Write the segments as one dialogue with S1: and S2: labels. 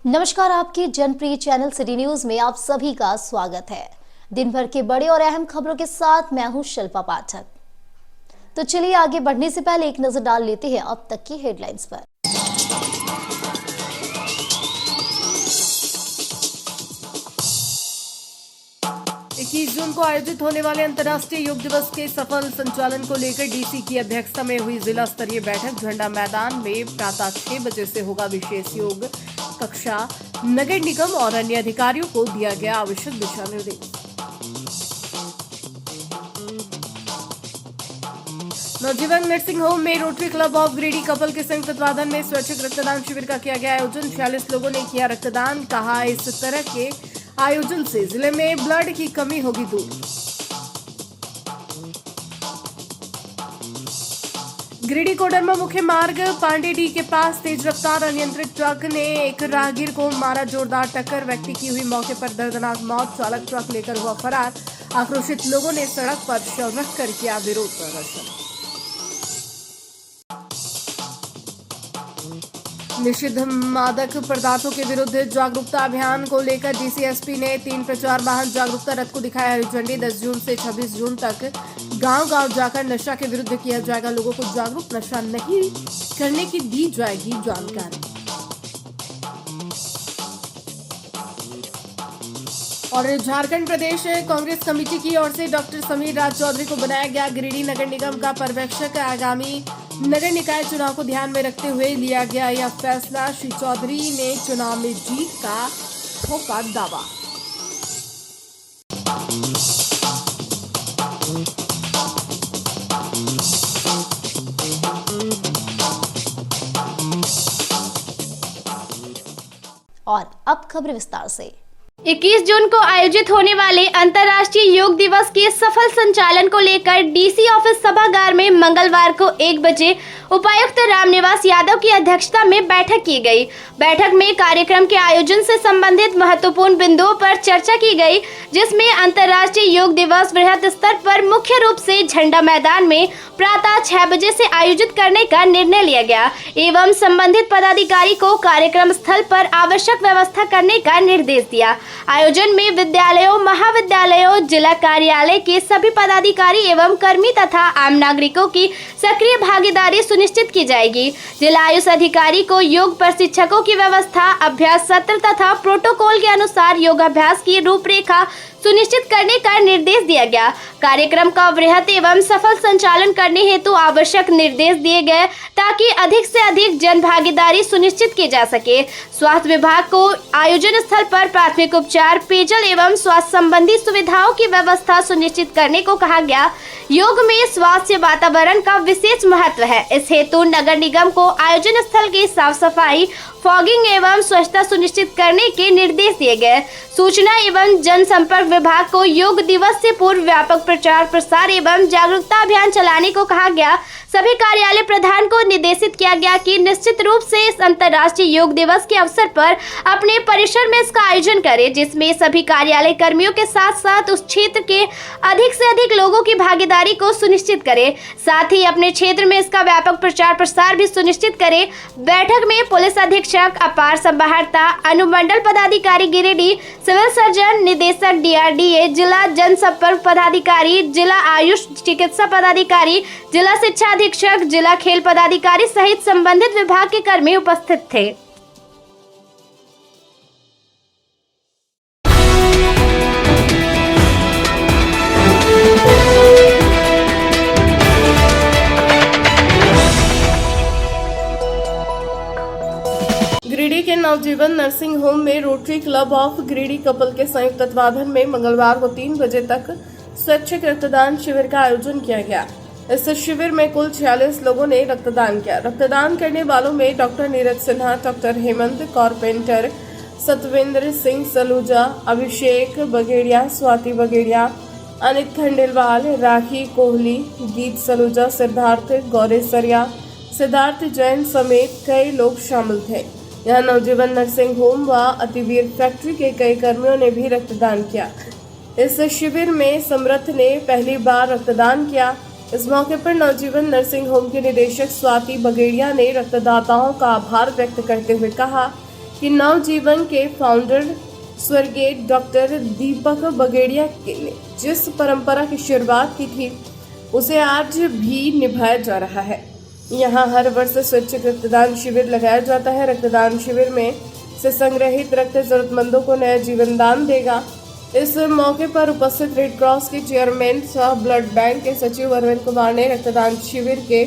S1: नमस्कार, आपके जनप्रिय channel city news में आप सभी का स्वागत है। दिन भर के बड़े और अहम खबरों के साथ मैं हूं शिल्पा पाठक। तो चलिए आगे बढ़ने से पहले एक नजर डाल लेते हैं अब तक की हेडलाइंस पर।
S2: 21 जून को आयोजित होने वाले अंतर्राष्ट्रीय योग दिवस के सफल संचालन को लेकर डीसी की अध्यक्षता में हुई जिला स्तरीय बैठक। झंडा मैदान में प्रातः 6 बजे से होगा विशेष योग कक्षा। नगर निगम और अन्य अधिकारियों को दिया गया आवश्यक दिशा निर्देश। नवजीवन नर्सिंग होम में rotary Club of Giridih couple के संयुक्त तत्वाधान में स्वैच्छिक रक्तदान शिविर का किया गया आयोजन। 46 लोगों ने किया रक्तदान। कहा, इस तरह के आयोजन से जिले में ब्लड की कमी होगी दूर। गिरिडीह कोडरमा मुख्य मार्ग पांडेडी के पास तेज रफ्तार अनियंत्रित ट्रक ने एक राहगीर को मारा। जोरदार टक्कर, व्यक्ति की हुई मौके पर दर्दनाक मौत। चालक ट्रक लेकर हुआ फरार। आक्रोशित लोगों ने सड़क पर शव रखकर किया विरोध प्रदर्शन। निषिद्ध मादक पदार्थों के विरुद्ध जागरूकता अभियान को लेकर डीसीएसपी ने 3 प्रचार वाहन जागरूकता रथ को दिखाया हरी झंडी। 10 जून से 26 जून तक गांव-गांव जाकर नशा के विरुद्ध किया जाएगा लोगों को जागरूक। नशा नहीं करने की दी जाएगी जानकारी। और झारखंड प्रदेश कांग्रेस कमेटी की ओर से डॉक्टर समीर राज चौधरी को बनाया गया गिरिडीह नगर निगम का पर्यवेक्षक। आगामी नगर निकाय चुनाव को ध्यान में रखते हुए लिया गया यह फैसला। श्री चौधरी ने चुनाव में जीत का ठोका दावा।
S1: और अब खबर विस्तार से।
S3: 21 जून को आयोजित होने वाले अंतर्राष्ट्रीय योग दिवस के सफल संचालन को लेकर डीसी ऑफिस सभागार में मंगलवार को 1 बजे उपायुक्त रामनिवास यादव की अध्यक्षता में बैठक की गई। बैठक में कार्यक्रम के आयोजन से संबंधित महत्वपूर्ण बिंदुओं पर चर्चा की गई, जिसमें अंतर्राष्ट्रीय योग दिवस वृहद स्तर पर मुख्य रूप से झंडा मैदान में प्रातः 6 बजे से आयोजित करने का निर्णय लिया गया एवं संबंधित पदाधिकारी को कार्यक्रम स्थल पर आवश्यक व्यवस्था करने का निर्देश दिया। आयोजन में विद्यालयों, महाविद्यालयों, जिला कार्यालय के सभी पदाधिकारी एवं कर्मी तथा आम नागरिकों की सक्रिय भागीदारी सुनिश्चित की जाएगी। जिला आयुष अधिकारी को योग प्रशिक्षकों की व्यवस्था, अभ्यास सत्र तथा प्रोटोकॉल के अनुसार योगाभ्यास की रूपरेखा सुनिश्चित करने का निर्देश दिया गया। कार्यक्रम का वृहद एवं सफल संचालन करने हेतु आवश्यक निर्देश दिए गए ताकि अधिक से अधिक जन भागीदारी सुनिश्चित की जा सके। स्वास्थ्य विभाग को आयोजन स्थल पर प्राथमिक उपचार, पेयजल एवं स्वास्थ्य संबंधी सुविधाओं की व्यवस्था सुनिश्चित करने को कहा गया। योग में स्वास्थ्य वातावरण का विशेष महत्व है। इस हेतु नगर निगम को आयोजन स्थल की साफ सफाई, फॉगिंग एवं स्वच्छता सुनिश्चित करने के निर्देश दिए गए। सूचना एवं जनसंपर्क विभाग को योग दिवस से पूर्व व्यापक प्रचार प्रसार एवं जागरूकता अभियान चलाने को कहा गया। सभी कार्यालय प्रधान को निर्देशित किया गया कि निश्चित रूप से इस अंतर्राष्ट्रीय योग दिवस के अवसर पर अपने परिसर में इसका आयोजन करें, जिसमें सभी कार्यालय कर्मियों के साथ साथ उस क्षेत्र के अधिक से अधिक लोगों की भागीदारी को सुनिश्चित करें। साथ ही अपने क्षेत्र में इसका व्यापक प्रचार प्रसार भी सुनिश्चित करें। बैठक में पुलिस अधीक्षक, अपार समाहर्ता, अनुमंडल पदाधिकारी गिरिडीह, सिविल सर्जन, निदेशक डीआरडीए, जिला जनसंपर्क पदाधिकारी, जिला आयुष चिकित्सा पदाधिकारी, जिला शिक्षा अधीक्षक, जिला खेल पदाधिकारी सहित संबंधित विभाग के कर्मी उपस्थित थे।
S2: गिरिडीह के नवजीवन नर्सिंग होम में rotary Club of Giridih couple के संयुक्त तत्वाधान में मंगलवार को 3 बजे तक स्वैच्छिक रक्तदान शिविर का आयोजन किया गया। इस शिविर में कुल 46 लोगों ने रक्तदान किया। रक्तदान करने वालों में doctor Neeraj Sinha, doctor Hemant Carpenter, Satvinder Singh Saluja, Abhishek Baghedia, Swati Baghedia, Anit Khandelwal, Rakhi Kohli, Geet Saluja, Siddharth गौरेसरिया, Siddharth Jain समेत कई लोग शामिल थे। यहाँ नवजीवन नर्सिंग होम व अतिवीर फैक्ट्री के कई कर्मियों ने भी रक्तदान किया। इस शिविर में समर्थ ने पहली बार रक्तदान किया। इस मौके पर नवजीवन नर्सिंग होम के निदेशक स्वाति बघेड़िया ने रक्तदाताओं का आभार व्यक्त करते हुए कहा कि नवजीवन के फाउंडर स्वर्गीय डॉक्टर दीपक बगेड़िया ने जिस परंपरा की शुरुआत की थी उसे आज भी निभाया जा रहा है। यहाँ हर वर्ष स्वैच्छिक रक्तदान शिविर लगाया जाता है। रक्तदान शिविर में से संग्रहित रक्त जरूरतमंदों को नया जीवन दान देगा। इस मौके पर उपस्थित रेड क्रॉस के चेयरमैन सह ब्लड बैंक के सचिव अरविंद कुमार ने रक्तदान शिविर के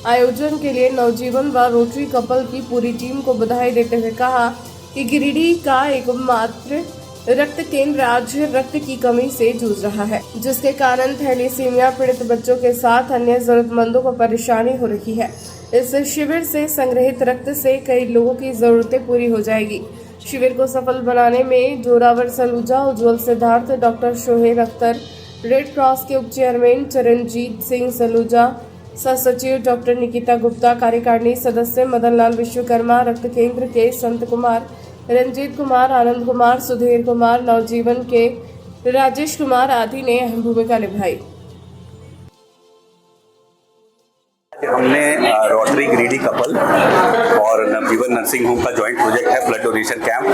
S2: आयोजन के लिए नवजीवन व रोटरी कपल की पूरी टीम को बधाई देते हुए कहा कि गिरिडीह का एकमात्र रक्त केंद्र आज रक्त की कमी से जूझ रहा है, जिसके कारण थैलीसीमिया पीड़ित बच्चों के साथ अन्य जरूरतमंदों को परेशानी हो रही है। इस शिविर से संग्रहित रक्त से कई लोगों की जरूरतें पूरी हो जाएगी। शिविर को सफल बनाने में Zorawar Saluja, Ujjwal Siddharth, doctor Shoaib Akhtar, Red Cross के उप चेयरमैन चरणजीत सिंह सलूजा, सह सचिव डॉक्टर निकिता गुप्ता, कार्यकारिणी सदस्य मदन लाल विश्वकर्मा, रक्त केंद्र के संत कुमार, रंजीत कुमार, आनंद कुमार, सुधीर कुमार, नवजीवन के राजेश कुमार आदि ने अहम भूमिका निभाई।
S4: हमने रोटरी गिरिडीह कपल और नवजीवन नर्सिंग होम का जॉइंट प्रोजेक्ट है ब्लड डोनेशन कैंप।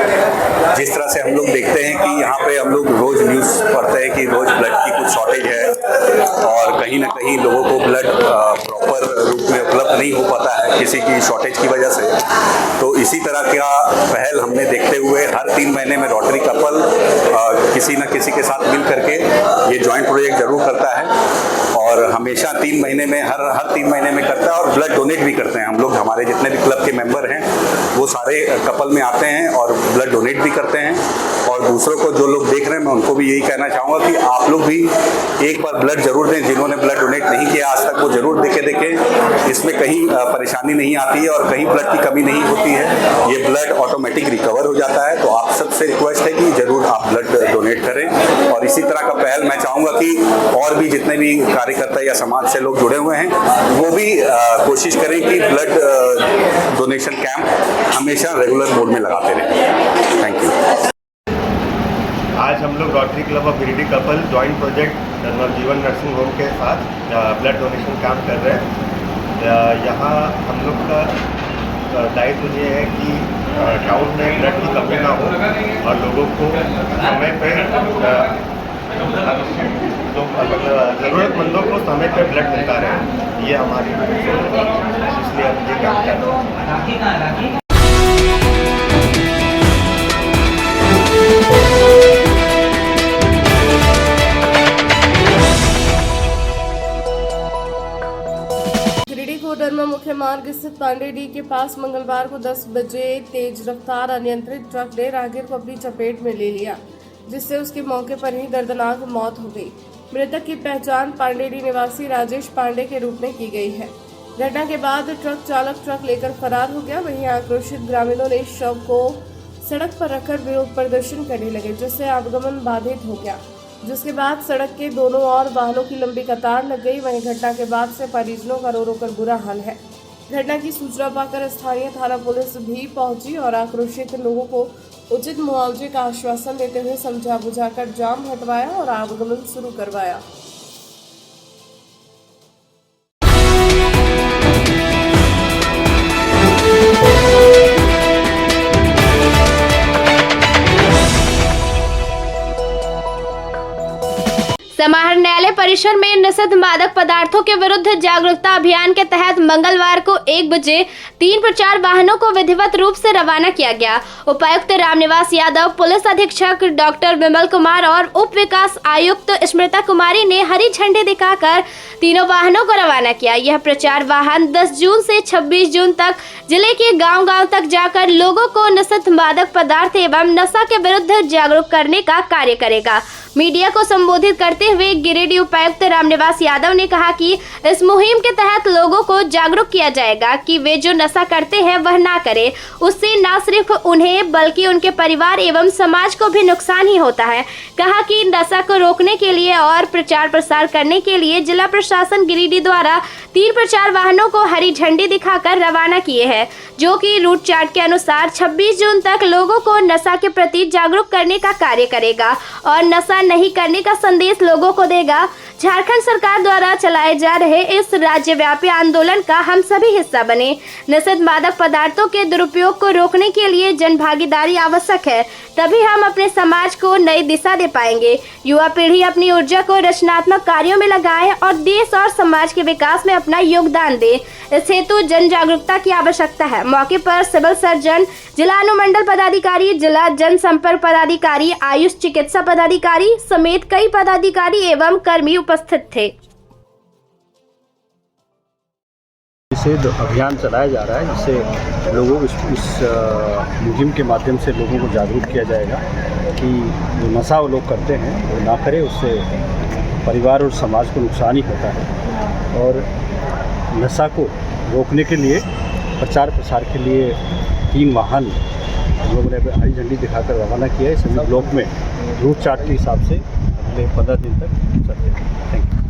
S4: जिस तरह से हम लोग देखते हैं कि यहाँ पे हम लोग रोज न्यूज़ पढ़ते हैं कि रोज ब्लड की कुछ शॉर्टेज है और कहीं ना कहीं लोगों को ब्लड प्रॉपर रूप में उपलब्ध नहीं हो पाता है किसी की शॉर्टेज की वजह से। तो इसी तरह का पहल हमने देखते हुए हर 3 महीने में रोटरी कपल किसी न किसी के साथ मिल करके ये जॉइंट प्रोजेक्ट जरूर करता है और हमेशा 3 महीने में हर 3 महीने में करता है और ब्लड डोनेट भी करते हैं। हम लोग हमारे जितने भी क्लब के मेंबर हैं वो सारे कपल में आते हैं और ब्लड डोनेट भी करते हैं। और दूसरों को जो लोग देख रहे हैं मैं उनको भी यही कहना चाहूँगा कि आप लोग भी एक बार ब्लड जरूर दें। जिन्होंने ब्लड डोनेट नहीं किया आज तक वो जरूर देखें। इसमें कहीं परेशानी नहीं आती है और कहीं ब्लड की कमी नहीं होती है। ये ब्लड ऑटोमेटिक रिकवर हो जाता है। तो आप सबसे रिक्वेस्ट है कि जरूर आप ब्लड डोनेट करें और इसी तरह का पहल मैं चाहूँगा कि और भी जितने भी कार्यकर्ता या समाज से लोग जुड़े हुए हैं वो भी कोशिश करें कि ब्लड डोनेशन कैंप हमेशा रेगुलर मोड में लगाते रहें। Thank you.
S5: आज हम लोग Rotary Club of Giridih couple joint project Navjivan nursing home के साथ ब्लड डोनेशन कैंप कर रहे हैं। यहाँ हम लोग का दायित्व ये है कि टाउन में ब्लड की कमी ना हो और लोगों को समय पे ज़रूरतमंदों को समय पे ब्लड मिलता रहे। ये हमारी इसलिए हम ये काम कर रहे हैं।
S2: गिरिडीह कोडरमा मुख्य मार्ग स्थित पांडेडी के पास मंगलवार को 10 बजे तेज रफ्तार अनियंत्रित ट्रक ने राहगीर को अपनी चपेट में ले लिया, जिससे उसकी मौके पर ही दर्दनाक मौत हो गई। मृतक की पहचान पांडेडी निवासी राजेश पांडे के रूप में की गई है। घटना के बाद ट्रक चालक ट्रक लेकर फरार हो गया। वहीं आक्रोशित ग्रामीणों ने शव को सड़क पर रखकर विरोध प्रदर्शन करने लगे, जिससे आवागमन बाधित हो गया। जिसके बाद सड़क के दोनों ओर वाहनों की लंबी कतार लग गई। वहीं घटना के बाद से परिजनों का रो रो कर बुरा हाल है। घटना की सूचना पाकर स्थानीय थाना पुलिस भी पहुंची और आक्रोशित लोगों को उचित मुआवजे का आश्वासन देते हुए समझा बुझाकर जाम हटवाया और आवागमन शुरू करवाया।
S3: समाहर न्यायालय परिसर में निषिद्ध मादक पदार्थों के विरुद्ध जागरूकता अभियान के तहत मंगलवार को 1 बजे 3 प्रचार वाहनों को विधिवत रूप से रवाना किया गया। उपायुक्त रामनिवास यादव, पुलिस अधीक्षक डॉक्टर विमल कुमार और उप विकास आयुक्त स्मृता कुमारी ने हरी झंडी दिखाकर तीनों वाहनों को रवाना किया। यह प्रचार वाहन 10 जून से 26 जून तक जिले के गांव-गांव तक जाकर लोगों को निषिद्ध मादक पदार्थ एवं नशा के विरुद्ध जागरूक करने का कार्य करेगा। मीडिया को संबोधित करते हुए गिरिडीह उपायुक्त रामनिवास यादव ने कहा कि इस मुहिम के तहत लोगों को जागरूक किया जाएगा कि वे जो नशा करते हैं वह ना करें। उससे न सिर्फ उन्हें बल्कि उनके परिवार एवं समाज को भी नुकसान ही होता है। कहा कि नशा को रोकने के लिए और प्रचार प्रसार करने के लिए जिला प्रशासन गिरिडीह द्वारा 3 प्रचार वाहनों को हरी झंडी दिखाकर रवाना किए हैं, जो कि रूट चार्ट के अनुसार 26 जून तक लोगों को नशा के प्रति जागरूक करने का कार्य करेगा और नशा नहीं करने का संदेश लोगों को देगा। झारखंड सरकार द्वारा चलाए जा रहे इस राज्यव्यापी आंदोलन का हम सभी हिस्सा बने। निषिद्ध मादक पदार्थों के दुरुपयोग को रोकने के लिए जन भागीदारी आवश्यक है, तभी हम अपने समाज को नई दिशा दे पाएंगे। युवा पीढ़ी अपनी ऊर्जा को रचनात्मक कार्यों में लगाए और देश और समाज के विकास में अपना योगदान दे। इस हेतु जन जागरूकता की आवश्यकता है। मौके पर सिविल सर्जन, जिला अनुमंडल पदाधिकारी, जिला जनसंपर्क पदाधिकारी, आयुष चिकित्सा पदाधिकारी समेत कई पदाधिकारी एवं कर्मी उपस्थित थे।
S6: निषेध अभियान चलाया जा रहा है, जिससे लोगों इस मुहिम के माध्यम से लोगों को जागरूक किया जाएगा कि जो नशा वो लोग करते हैं वो ना करें, उससे परिवार और समाज को नुकसान ही होता है। और नशा को रोकने के लिए प्रचार प्रसार के लिए 3 वाहन हम लोगों ने हरी झंडी दिखाकर रवाना किया है। सभी ब्लॉक में रूट चार्ट के हिसाब से अगले 15 दिन तक चलते हैं। Thank you.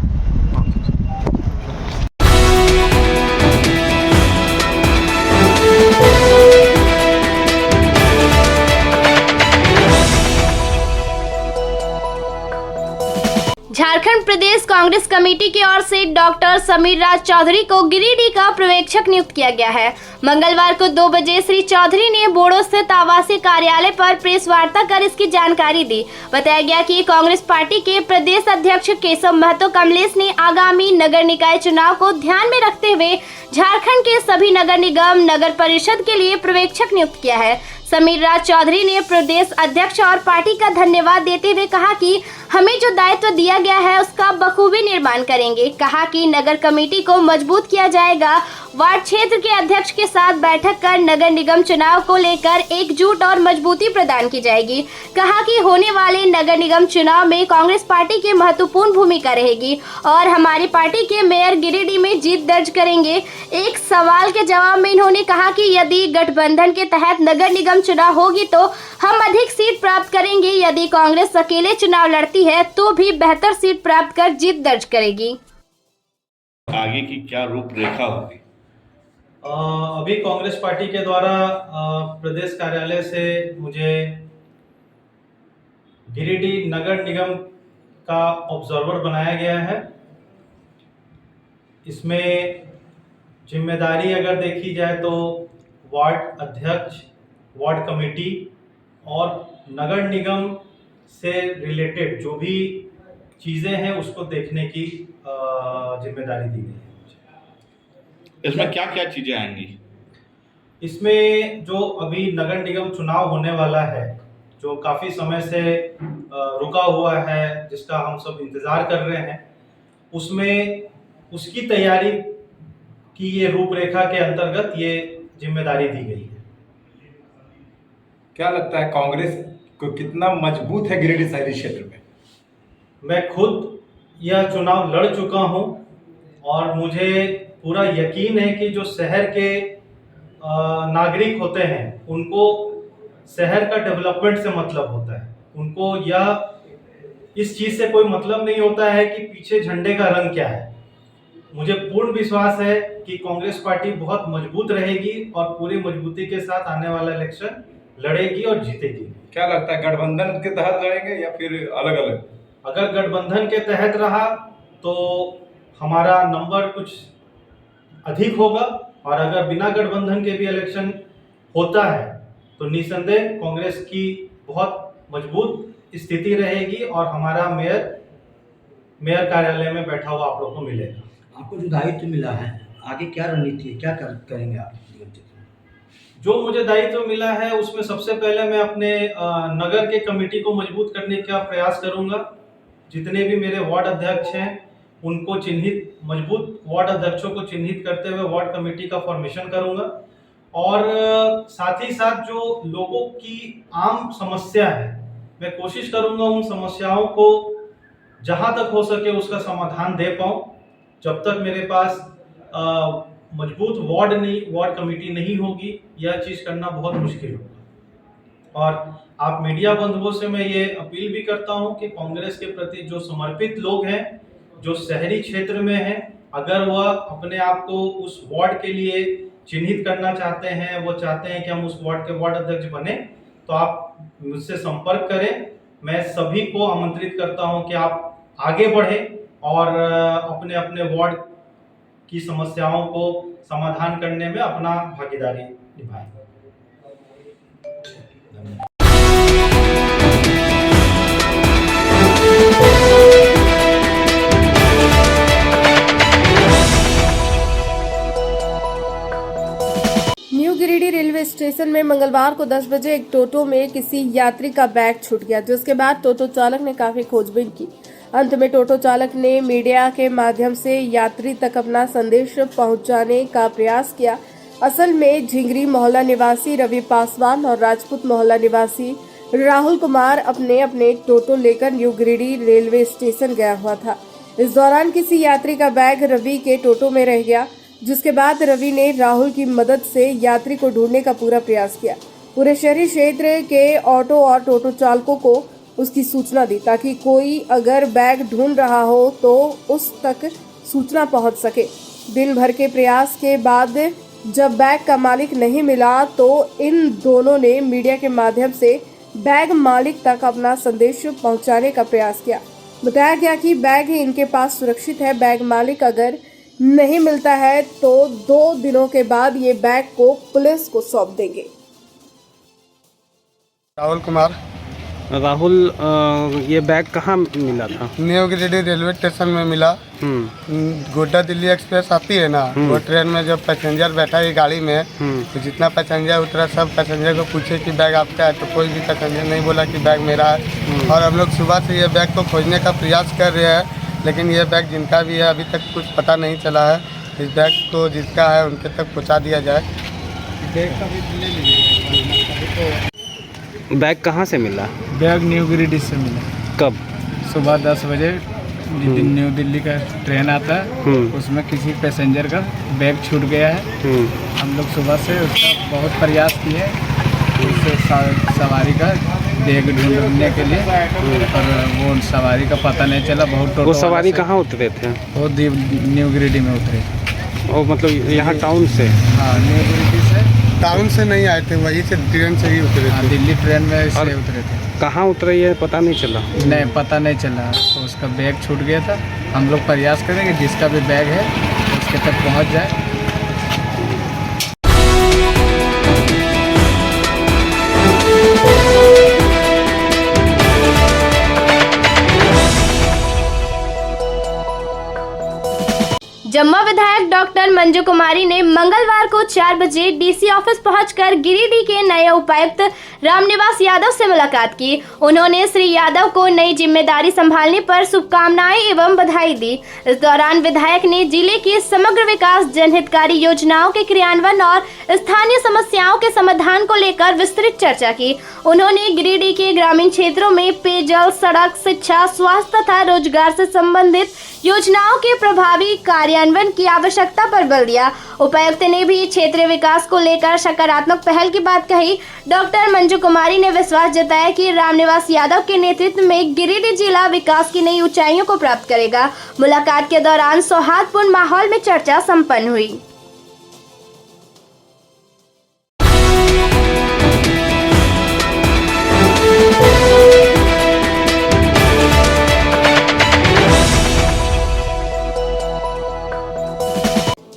S3: Jharkhand Pradesh Congress committee की ओर से डॉक्टर समीर राज चौधरी को गिरिडीह का पर्यवेक्षक नियुक्त किया गया है। मंगलवार को 2 बजे श्री चौधरी ने बोडो स्थित आवासीय कार्यालय पर प्रेस वार्ता कर इसकी जानकारी दी। बताया गया कि कांग्रेस पार्टी के प्रदेश अध्यक्ष केशव महतो कमलेश ने आगामी नगर निकाय चुनाव को ध्यान में रखते हुए झारखंड के सभी नगर निगम, नगर परिषद के लिए पर्यवेक्षक नियुक्त किया है। समीर राज चौधरी ने प्रदेश अध्यक्ष और पार्टी का धन्यवाद देते हुए कहा कि हमें जो दायित्व दिया गया है उसका बखूबी निर्माण करेंगे। कहा कि नगर कमेटी को मजबूत किया जाएगा। वार्ड क्षेत्र के अध्यक्ष के साथ बैठक कर नगर निगम चुनाव को लेकर एकजुट और मजबूती प्रदान की जाएगी। कहा कि होने वाले नगर निगम चुनाव में कांग्रेस पार्टी की महत्वपूर्ण भूमिका रहेगी और हमारी पार्टी के मेयर गिरिडीह में जीत दर्ज करेंगे। एक सवाल के जवाब में इन्होंने कहा कि यदि गठबंधन के तहत नगर निगम चुनाव होगी तो हम अधिक सीट प्राप्त करेंगे। यदि कांग्रेस अकेले चुनाव लड़ती है तो भी बेहतर सीट प्राप्त कर जीत दर्ज करेगी।
S7: आगे की क्या रूपरेखा होगी?
S8: अभी कांग्रेस पार्टी के द्वारा प्रदेश कार्यालय से मुझे गिरिडीह नगर निगम का ऑब्जर्वर बनाया गया है। इसमें जिम्मेदारी अगर देखी जाए तो वार्ड अध्यक्ष, वार्ड कमेटी और नगर निगम से रिलेटेड जो भी चीज़ें हैं उसको देखने की जिम्मेदारी दी गई है।
S7: इसमें क्या क्या चीजें आएंगी?
S8: इसमें जो अभी नगर निगम चुनाव होने वाला है, जो काफ़ी समय से रुका हुआ है, जिसका हम सब इंतज़ार कर रहे हैं, उसमें उसकी तैयारी की ये रूपरेखा के अंतर्गत ये जिम्मेदारी दी गई है।
S9: क्या लगता है कांग्रेस को कितना मजबूत है गिरिडीह शहरी क्षेत्र में?
S8: मैं खुद यह चुनाव लड़ चुका हूं और मुझे पूरा यकीन है कि जो शहर के नागरिक होते हैं उनको शहर का डेवलपमेंट से मतलब होता है। उनको यह इस चीज़ से कोई मतलब नहीं होता है कि पीछे झंडे का रंग क्या है। मुझे पूर्ण विश्वास है कि कांग्रेस पार्टी बहुत मजबूत रहेगी और पूरी मजबूती के साथ आने वाला इलेक्शन लड़ेगी और जीतेगी।
S9: क्या लगता है गठबंधन के तहत लड़ेंगे या फिर अलग अलग?
S8: अगर गठबंधन के तहत रहा तो हमारा नंबर कुछ अधिक होगा और अगर बिना गठबंधन के भी इलेक्शन होता है तो निसंदेह कांग्रेस की बहुत मजबूत स्थिति रहेगी और हमारा मेयर कार्यालय में बैठा हुआ आप लोग को मिलेगा।
S10: आपको जो दायित्व मिला है, आगे क्या रणनीति है, क्या करेंगे आप?
S8: जो मुझे दायित्व मिला है उसमें सबसे पहले मैं अपने नगर के कमेटी को मजबूत करने का प्रयास करूंगा। जितने भी मेरे वार्ड अध्यक्ष हैं उनको चिन्हित, मजबूत वार्ड अध्यक्षों को चिन्हित करते हुए वार्ड कमेटी का फॉर्मेशन करूंगा और साथ ही साथ जो लोगों की आम समस्या है मैं कोशिश करूंगा उन समस्याओं को जहां तक हो सके उसका समाधान दे पाऊं। जब तक मेरे पास मजबूत वार्ड कमेटी नहीं होगी यह चीज़ करना बहुत मुश्किल होगा। और आप मीडिया बंधुओं से मैं ये अपील भी करता हूं कि कांग्रेस के प्रति जो समर्पित लोग हैं, जो शहरी क्षेत्र में हैं, अगर वह अपने आप को उस वार्ड के लिए चिन्हित करना चाहते हैं, वो चाहते हैं कि हम उस वार्ड के वार्ड अध्यक्ष बने, तो आप मुझसे संपर्क करें। मैं सभी को आमंत्रित करता हूं कि आप आगे बढ़ें और अपने अपने वार्ड की समस्याओं को समाधान करने में अपना भागीदारी निभाएं।
S2: न्यू गिरिडीह रेलवे स्टेशन में मंगलवार को 10 बजे एक टोटो में किसी यात्री का बैग छूट गया, जिसके बाद टोटो चालक ने काफी खोजबीन की। अंत में टोटो चालक ने मीडिया के माध्यम से यात्री तक अपना संदेश पहुंचाने का प्रयास किया। असल में झिंगरी मोहल्ला निवासी रवि पासवान और राजपूत मोहल्ला निवासी राहुल कुमार अपने अपने टोटो लेकर न्यू गिरिडीह रेलवे स्टेशन गया हुआ था। इस दौरान किसी यात्री का बैग रवि के टोटो में रह गया, जिसके बाद रवि ने राहुल की मदद से यात्री को ढूंढने का पूरा प्रयास किया। पूरे शहरी क्षेत्र के ऑटो और टोटो चालकों को उसकी सूचना दी, ताकि कोई अगर बैग ढूंढ रहा हो तो उस तक सूचना पहुंच सके। दिन भर के प्रयास के बाद जब बैग का मालिक नहीं मिला तो इन दोनों ने मीडिया के माध्यम से बैग मालिक तक अपना संदेश पहुंचाने का प्रयास किया। बताया गया कि बैग इनके पास सुरक्षित है। बैग मालिक अगर नहीं मिलता है तो 2 दिनों के बाद ये बैग को पुलिस को सौंप देंगे।
S11: राहुल कुमार।
S6: राहुल, ये बैग कहाँ मिला था?
S11: न्यू गिरिडीह रेलवे स्टेशन में मिला। गोड्डा दिल्ली एक्सप्रेस आती है ना, वो ट्रेन में जब पैसेंजर बैठा है गाड़ी में, तो जितना पैसेंजर उतरा सब पैसेंजर को पूछे कि बैग आपका है, तो कोई भी पैसेंजर नहीं बोला कि बैग मेरा है। और हम लोग सुबह से ये बैग को खोजने का प्रयास कर रहे हैं, लेकिन ये बैग जिनका भी है अभी तक कुछ पता नहीं चला है। इस बैग को जिसका है उनके तक पहुँचा दिया जाए। बैग का भी ले लीजिए।
S6: बैग कहाँ से मिला?
S11: बैग न्यू गिरिडीह से मिला।
S6: कब?
S11: सुबह 10 बजे न्यू दिल्ली का ट्रेन आता है, उसमें किसी पैसेंजर का बैग छूट गया है। हम लोग सुबह से उसका बहुत प्रयास किए, उससे सवारी का बैग ढूंढने के लिए, और वो सवारी का पता नहीं चला। बहुत
S6: वो सवारी कहाँ उतरे थे?
S11: वो न्यू गिरिडीह में उतरे।
S6: और मतलब यहाँ टाउन से?
S11: हाँ, न्यू गिरिडीह से। टाउन से नहीं आए थे, वहीं से ट्रेन से ही उतरे थे। दिल्ली ट्रेन में से उतरे थे।
S6: कहाँ उतरे ये पता नहीं चला?
S11: नहीं, पता नहीं चला। तो उसका बैग छूट गया था। हम लोग प्रयास करेंगे जिसका भी बैग है उसके तक पहुँच जाए।
S3: जम्मू विधायक डॉक्टर मंजू कुमारी ने मंगलवार को 4 बजे डीसी ऑफिस पहुंचकर गिरिडीह के नए उपायुक्त रामनिवास यादव से मुलाकात की। उन्होंने श्री यादव को नई जिम्मेदारी संभालने पर शुभकामनाएं एवं बधाई दी। इस दौरान विधायक ने जिले की समग्र विकास, जनहितकारी योजनाओं के क्रियान्वयन और स्थानीय समस्याओं के समाधान को लेकर विस्तृत चर्चा की। उन्होंने गिरिडीह के ग्रामीण क्षेत्रों में पेयजल, सड़क, शिक्षा, स्वास्थ्य तथा रोजगार से संबंधित योजनाओं के प्रभावी कार्यान्वयन की आवश्यकता पर बल दिया। उपायुक्त ने भी क्षेत्रीय विकास को लेकर सकारात्मक पहल की बात कही। डॉक्टर मंजू कुमारी ने विश्वास जताया कि रामनिवास यादव के नेतृत्व में गिरिडीह जिला विकास की नई ऊंचाइयों को प्राप्त करेगा। मुलाकात के दौरान सौहार्दपूर्ण माहौल में चर्चा संपन्न हुई।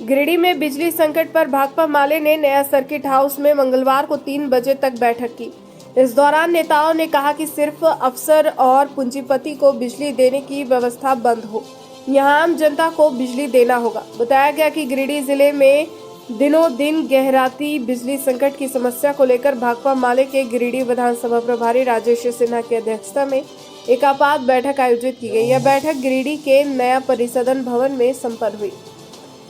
S2: गिरिडीह में बिजली संकट पर भाकपा माले ने नया सर्किट हाउस में मंगलवार को 3 बजे तक बैठक की। इस दौरान नेताओं ने कहा कि सिर्फ अफसर और पूंजीपति को बिजली देने की व्यवस्था बंद हो, यहां आम जनता को बिजली देना होगा। बताया गया कि गिरिडीह जिले में दिनों दिन गहराती बिजली संकट की समस्या को लेकर भाकपा माले के गिरिडीह विधानसभा प्रभारी राजेश सिन्हा की अध्यक्षता में एक आपात बैठक आयोजित की गई। यह बैठक गिरिडीह के नया परिसदन भवन में संपन्न हुई,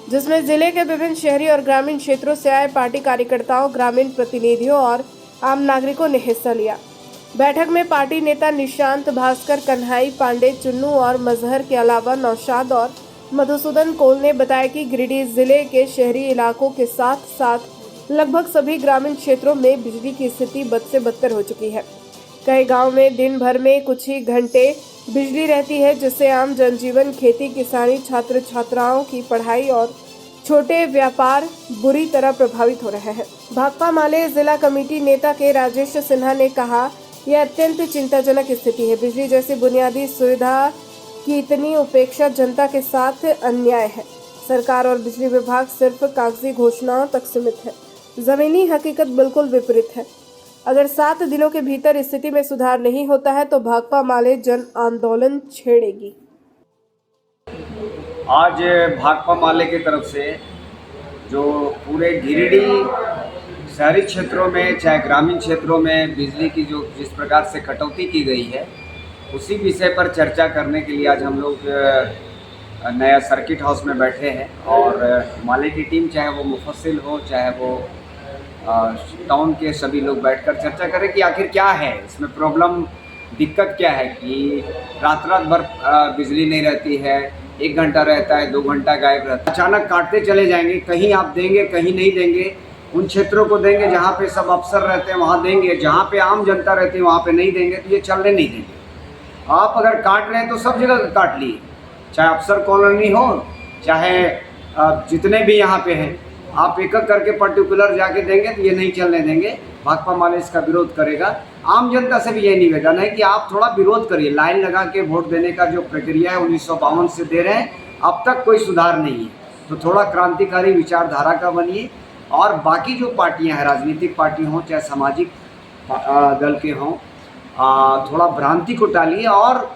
S2: जिसमें जिले के विभिन्न शहरी और ग्रामीण क्षेत्रों से आए पार्टी कार्यकर्ताओं, ग्रामीण प्रतिनिधियों और आम नागरिकों ने हिस्सा लिया। बैठक में पार्टी नेता निशांत, भास्कर, कन्हाई, पांडे, चुन्नू और मजहर के अलावा नौशाद और मधुसूदन कोल ने बताया कि गिरिडीह जिले के शहरी इलाकों के साथ साथ लगभग सभी ग्रामीण क्षेत्रों में बिजली की स्थिति बद से बदतर हो चुकी है। कई गाँव में दिन भर में कुछ ही घंटे बिजली रहती है, जिससे आम जनजीवन, खेती, किसानी, छात्र छात्राओं की पढ़ाई और छोटे व्यापार बुरी तरह प्रभावित हो रहे हैं। भाकपा माले जिला कमेटी नेता के राजेश सिन्हा ने कहा, यह अत्यंत चिंताजनक स्थिति है। बिजली जैसी बुनियादी सुविधा कि इतनी उपेक्षा जनता के साथ अन्याय है। सरकार और बिजली विभाग सिर्फ कागजी घोषणाओं तक सीमित है, जमीनी हकीकत बिल्कुल विपरीत है। अगर 7 दिनों के भीतर स्थिति में सुधार नहीं होता है तो भाकपा माले जन आंदोलन छेड़ेगी।
S12: आज भाकपा माले की तरफ से जो पूरे गिरिडीह शहरी क्षेत्रों में चाहे ग्रामीण क्षेत्रों में बिजली की जो जिस प्रकार से कटौती की गई है, उसी विषय पर चर्चा करने के लिए आज हम लोग नया सर्किट हाउस में बैठे हैं। और माले की टीम, चाहे वो मुफस्सिल हो चाहे वो टाउन के सभी लोग बैठकर चर्चा करें कि आखिर क्या है इसमें प्रॉब्लम, दिक्कत क्या है कि रात भर बिजली नहीं रहती है, 1 घंटा रहता है, 2 घंटा गायब रहता है, अचानक काटते चले जाएंगे। कहीं आप देंगे, कहीं नहीं देंगे। उन क्षेत्रों को देंगे जहाँ पे सब अफसर रहते हैं वहाँ देंगे, जहाँ पे आम जनता रहती है वहाँ पे नहीं देंगे, तो ये चलने नहीं देंगे। आप अगर काट रहे हैं तो सब जगह काट लिए, चाहे अफसर कॉलोनी हो चाहे जितने भी यहाँ पे हैं, आप एक एक करके पर्टिकुलर जाके देंगे तो ये नहीं चलने देंगे। भाकपा माले इसका विरोध करेगा। आम जनता से भी यही निवेदन है कि आप थोड़ा विरोध करिए। लाइन लगा के वोट देने का जो प्रक्रिया है 1952 से दे रहे हैं, अब तक कोई सुधार नहीं है। तो थोड़ा क्रांतिकारी विचारधारा का बनिए। और बाकी जो पार्टियां हैं, राजनीतिक पार्टी हों चाहे सामाजिक दल के हों, थोड़ा भ्रांति को टालिए और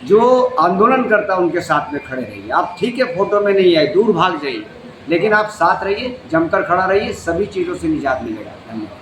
S12: जो आंदोलन करता है उनके साथ में खड़े रहिए। आप ठीक है फोटो में नहीं आए, दूर भाग जाइए, लेकिन आप साथ रहिए, जमकर खड़ा रहिए, सभी चीज़ों से निजात मिलेगा। धन्यवाद।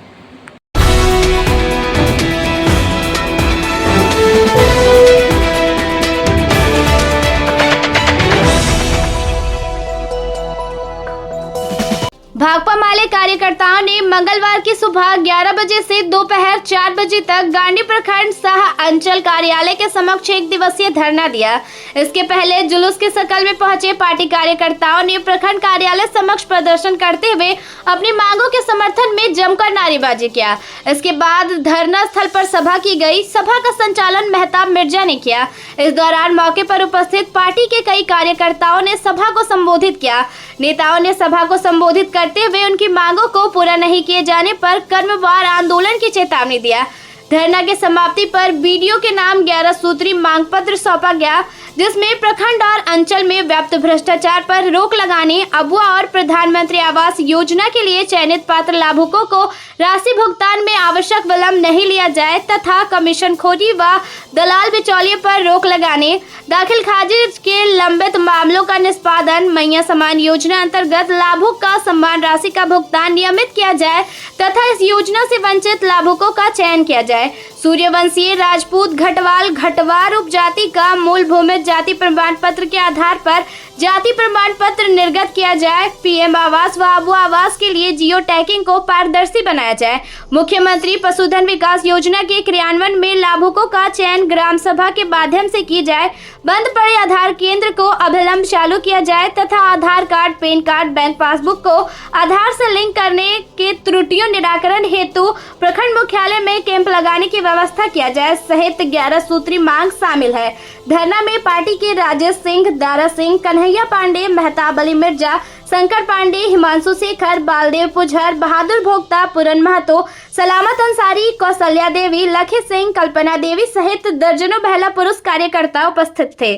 S3: भाकपा माले कार्यकर्ताओं ने मंगलवार की सुबह 11 बजे से दोपहर 4 बजे तक गांडी प्रखंड सह अंचल कार्यालय के समक्ष 1 दिवसीय धरना दिया। इसके पहले जुलूस के शकल में पहुंचे पार्टी कार्यकर्ताओं ने प्रखंड कार्यालय समक्ष प्रदर्शन करते हुए अपनी मांगों के समर्थन में जमकर नारेबाजी किया। इसके बाद धरना स्थल पर सभा की गई। सभा का संचालन मेहताब मिर्जा ने किया। इस दौरान मौके पर उपस्थित पार्टी के कई कार्यकर्ताओं ने सभा को संबोधित किया। नेताओं ने सभा को संबोधित करते हुए उनकी मांगों को पूरा नहीं किए जाने पर क्रमवार आंदोलन की चेतावनी दिया। धरना के समाप्ति पर बीडीओ के नाम 11 सूत्री मांग पत्र सौंपा गया, जिसमें प्रखंड और अंचल में व्याप्त भ्रष्टाचार पर रोक लगाने, अबुआ और प्रधानमंत्री आवास योजना के लिए चयनित पात्र लाभुकों को राशि भुगतान में आवश्यक विलंब नहीं लिया जाए तथा कमीशनखोरी व दलाल बिचौलिए पर रोक लगाने, दाखिल खारिज के लंबित मामलों का निष्पादन, मैया समान योजना अंतर्गत लाभुक का सम्मान राशि का भुगतान नियमित किया जाए तथा इस योजना से वंचित लाभुकों का चयन किया जाए। सूर्यवंशीय, राजपूत, घटवाल, घटवार उपजाति का मूल भूमि जाति प्रमाण पत्र के आधार पर जाति प्रमाण पत्र निर्गत किया जाए। पीएम आवास व अबुआ आवास के लिए जियो टैगिंग को पारदर्शी बनाया जाए। मुख्यमंत्री पशुधन विकास योजना के क्रियान्वयन में लाभुकों का चयन ग्राम सभा के माध्यम से की जाए। बंद पड़े आधार केंद्र को अभिलंब चालू किया जाए तथा Aadhaar card, PAN card, bank passbook को आधार से लिंक करने के त्रुटियों निराकरण हेतु प्रखंड मुख्यालय में कैंप लगाने की व्यवस्था किया जाए सहित 11 सूत्री मांग शामिल है। धरना में पार्टी के राजेश सिंह, दारा सिंह, कन्हैया पांडे, मेहताब अली मिर्जा, शंकर पांडे, हिमांशु शेखर, बालदेव पुजहर, बहादुर भोक्ता, पूरन महतो, सलामत अंसारी, कौशल्या देवी, लखी सिंह, कल्पना देवी सहित दर्जनों महिला पुरुष कार्यकर्ता उपस्थित थे।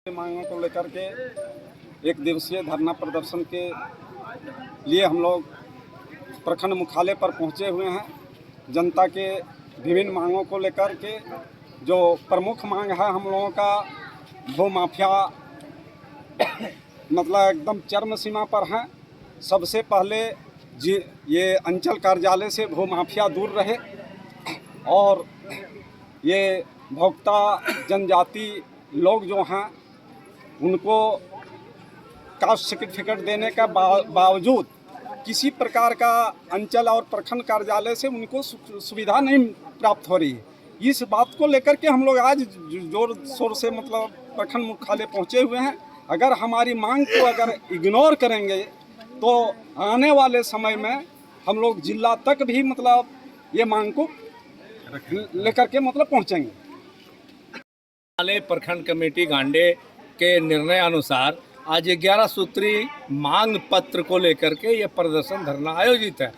S13: मांगों को लेकर के 1 दिवसीय धरना प्रदर्शन के लिए हम लोग प्रखंड मुख्यालय पर पहुंचे हुए हैं। जनता के विभिन्न मांगों को लेकर के जो प्रमुख मांग है हम लोगों का, भू माफिया मतलब एकदम चरम सीमा पर है। सबसे पहले ये अंचल कार्यालय से भू माफिया दूर रहे और ये भोक्ता जनजाति लोग जो हैं उनको कास्ट सर्टिफिकेट देने का बावजूद किसी प्रकार का अंचल और प्रखंड कार्यालय से उनको सुविधा नहीं प्राप्त हो रही है। इस बात को लेकर के हम लोग आज जोर शोर से मतलब प्रखंड मुख्यालय पहुंचे हुए हैं। अगर हमारी मांग को अगर इग्नोर करेंगे तो आने वाले समय में हम लोग जिला तक भी मतलब ये मांग को लेकर के मतलब पहुंचेंगे।
S14: प्रखंड कमेटी गांडे के निर्णय अनुसार आज 11 सूत्री मांग पत्र को लेकर के ये प्रदर्शन धरना आयोजित है।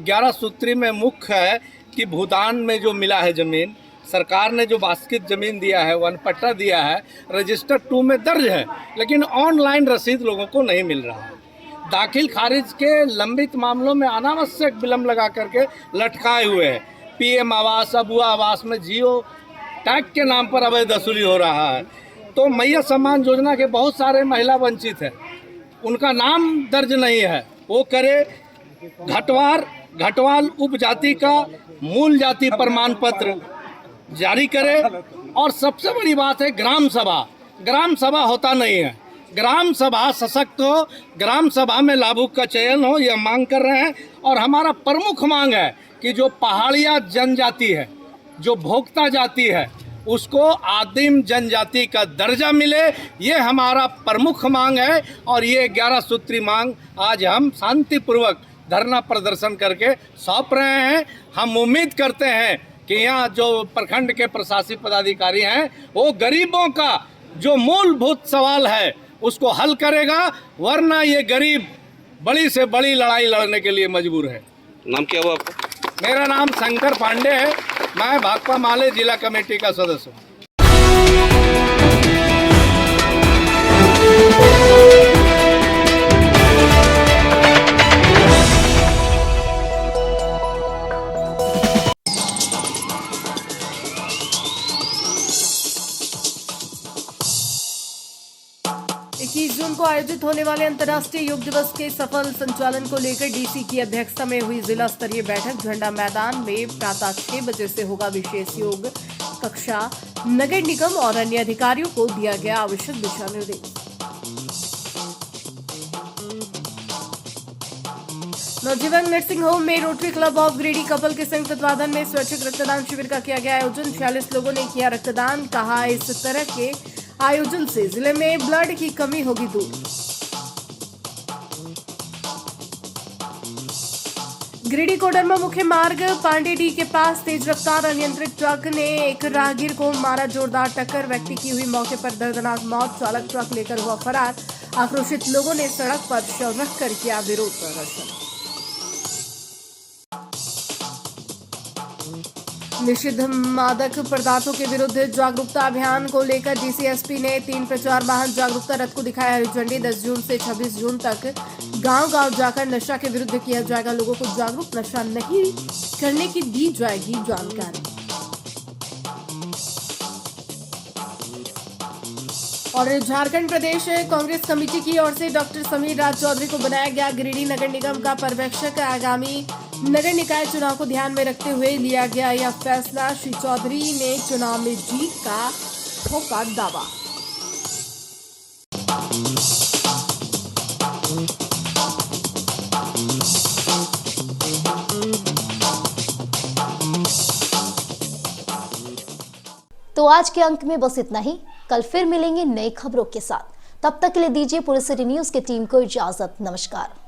S14: 11 सूत्री में मुख्य है कि भूटान में जो मिला है ज़मीन सरकार ने जो वास्तविक ज़मीन दिया है, वन पट्टा दिया है, रजिस्टर 2 में दर्ज है, लेकिन ऑनलाइन रसीद लोगों को नहीं मिल रहा है। दाखिल खारिज के लंबित मामलों में अनावश्यक विलम्ब लगा करके लटकाए हुए हैं। PM आवास, अबुआ आवास में जियो टैग के नाम पर अवैध वसूली हो रहा है। तो मैया सम्मान योजना के बहुत सारे महिला वंचित हैं, उनका नाम दर्ज नहीं है। वो करे घटवाल उपजाति का मूल जाति प्रमाण पत्र जारी करे। और सबसे बड़ी बात है ग्राम सभा होता नहीं है। ग्राम सभा सशक्त हो, ग्राम सभा में लाभुक का चयन हो, यह मांग कर रहे हैं। और हमारा प्रमुख मांग है कि जो पहाड़िया जनजाति है, जो भोक्ता जाति है, उसको आदिम जनजाति का दर्जा मिले, ये हमारा प्रमुख मांग है। और ये 11 सूत्री मांग आज हम शांतिपूर्वक धरना प्रदर्शन करके सौंप रहे हैं। हम उम्मीद करते हैं कि यहाँ जो प्रखंड के प्रशासनिक पदाधिकारी हैं, वो गरीबों का जो मूलभूत सवाल है उसको हल करेगा, वरना ये गरीब बड़ी से बड़ी लड़ाई लड़ने के लिए मजबूर है।
S7: नाम क्या हुआ आपका?
S14: मेरा नाम शंकर पांडे है, मैं भाकपा माले जिला कमेटी का सदस्य हूँ।
S2: जून को आयोजित होने वाले अंतर्राष्ट्रीय योग दिवस के सफल संचालन को लेकर डीसी की अध्यक्षता में हुई जिला स्तरीय बैठक झंडा मैदान में प्रातः 6 बजे से होगा। विशेष योग कक्षा नगर निगम और अन्य अधिकारियों को दिया गया आवश्यक दिशा निर्देश। नवजीवन नर्सिंग होम में rotary Club of Giridih couple के संयुक्त तत्वाधान में स्वैच्छिक रक्तदान शिविर का किया गया आयोजन। 46 लोगों ने किया रक्तदान। कहा, इस तरह के आयोजन से जिले में ब्लड की कमी होगी दूर। गिरिडीह कोडरमा मुख्य मार्ग पांडेडी के पास तेज रफ्तार अनियंत्रित ट्रक ने एक राहगीर को मारा। जोरदार टक्कर, व्यक्ति की हुई मौके पर दर्दनाक मौत। चालक ट्रक लेकर हुआ फरार। आक्रोशित लोगों ने सड़क पर शव रखकर किया विरोध प्रदर्शन। निषिद्ध मादक पदार्थों के विरुद्ध जागरूकता अभियान को लेकर डीसीएसपी ने 3 प्रचार वाहन जागरूकता रथ को दिखाया हरी झंडी। 10 जून से 26 जून तक गांव-गांव जाकर नशा के विरुद्ध किया जाएगा। लोगों को जागरूक, नशा नहीं करने की दी जाएगी जानकारी। और झारखंड प्रदेश कांग्रेस कमेटी की ओर से डॉक्टर समीर राज चौधरी को बनाया गया गिरिडीह नगर निगम का पर्यवेक्षक। आगामी नगर निकाय चुनाव को ध्यान में रखते हुए लिया गया यह फैसला। श्री चौधरी ने चुनाव में जीत का ठोका दावा।
S1: तो आज के अंक में बस इतना ही। कल फिर मिलेंगे नई खबरों के साथ। तब तक के लिए दीजिए पूरे सिटी न्यूज की टीम को इजाजत। नमस्कार।